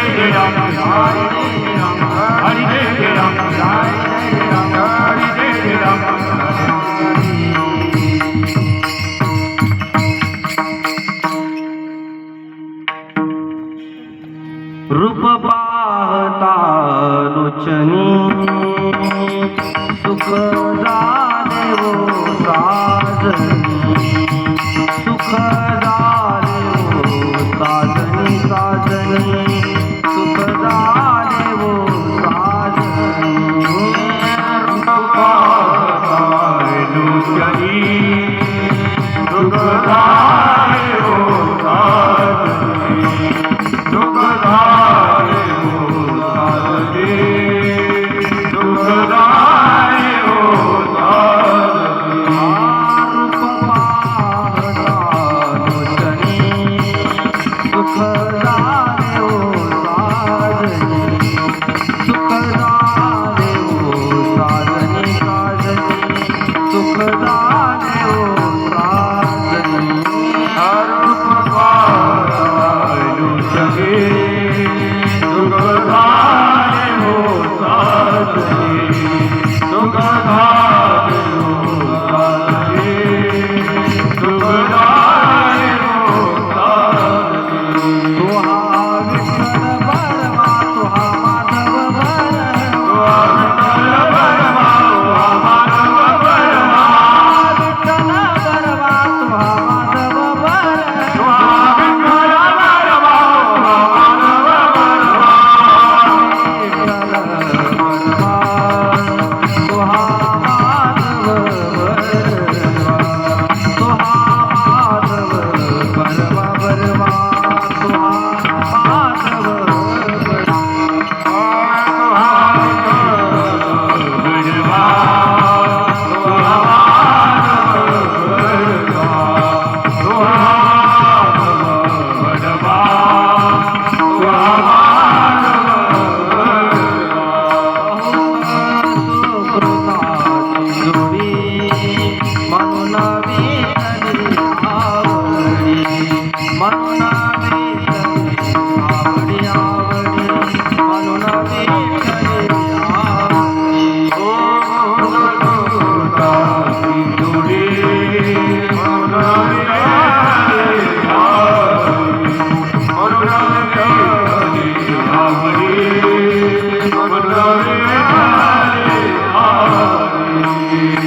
जय राम हरि जय राम हरि जय राम रूप पाहता लोचनी सुख झाले वो साजनी सुख झाले वो साजनी साजनी सुख झाले वो साजनी रूप पाहता लोचनी सुख झाले वो साजनी सुख झाले वो साजनी सुख झाले वो साजनी सुख झाले वो साजनी सुख झाले वो साजनी साजनी सुख झाले वो साजनी रूप पाहता लोचनी सुख झाले वो साजनी सुख झाले वो साजनी सुख झाले वो साजनी तुहा विठ्ठल बरवा तुहा माधव बरवा विठ्ठल बरवा तुहा माधव बरवा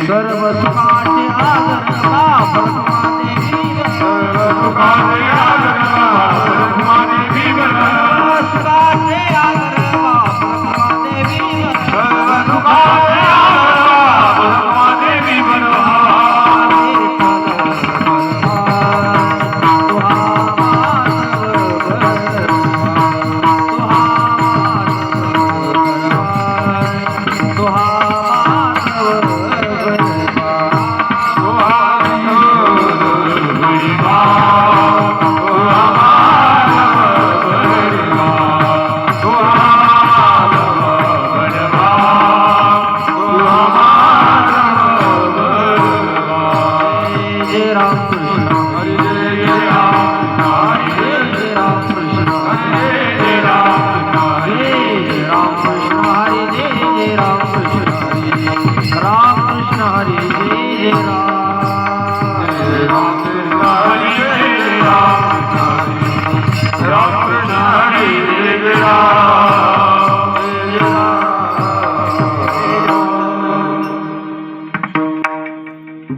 सर्व सुखाचे आदर बाबा देवी सर्व सुखाचे आदर बाबा देवी सुखाचे आदर बाबा देवी सर्व सुखाचे आदर बाबा देवी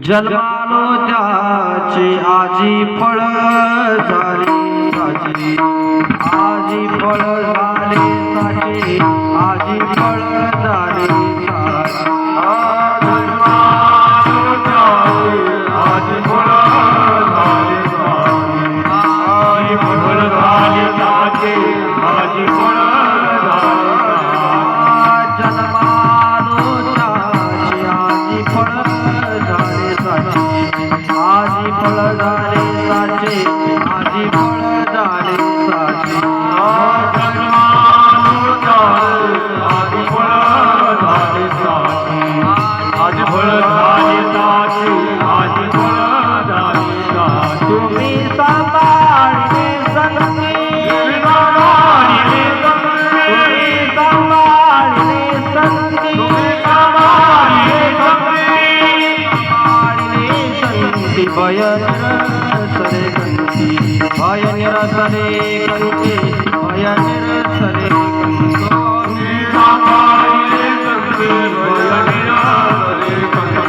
जन्मालो त्याची आजी फळ झाली साची आजी फळ झाली साची आजी फळ झाली साची जन्मालो त्याची आजी फळ झाली साची आजी फळ झाली साची आजी फळ जन्मालो त्याची आजी फळ झाली आजी फळ झाले साचे आजी फळ झाले साचे जन्मालो त्याची भय निरसरे कंठी भय निरसरे कंठी भय निरसरे कंठी सांभाळे कंठी भय निरासरे कंठी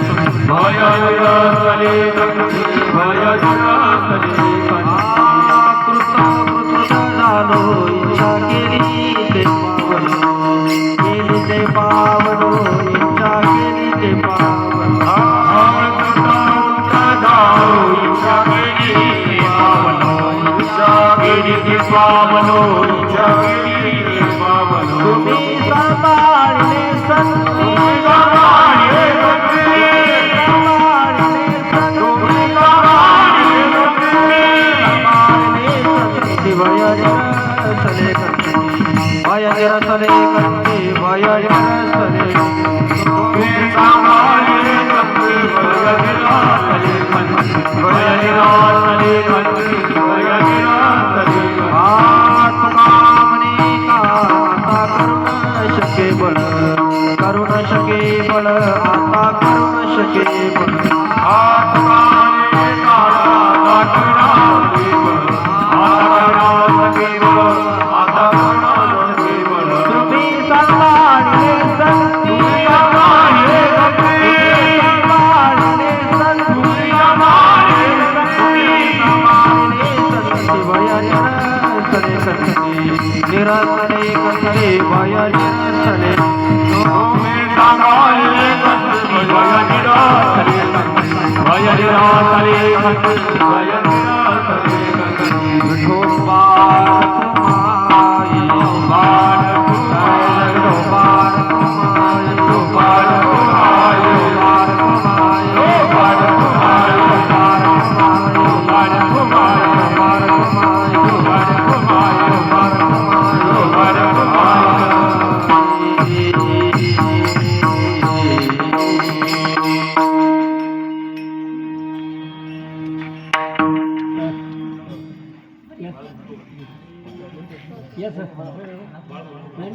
भय निरासरे कंठी भय निरासरे कंठी कृत झालो इच्छा केली ते पावलो इच्छा केली ते पावलो तुम्ही सांभाळले संती सांभाळले संती भय निरसले कंठी भय निरसले कंठी भय निरसले करुण शके बळ आता करुण शके बळ तुम्ही सांभाळले संती सांभाळले संती भय निरसले कंठी निरसले कंठी भय निरसले Yes, sir.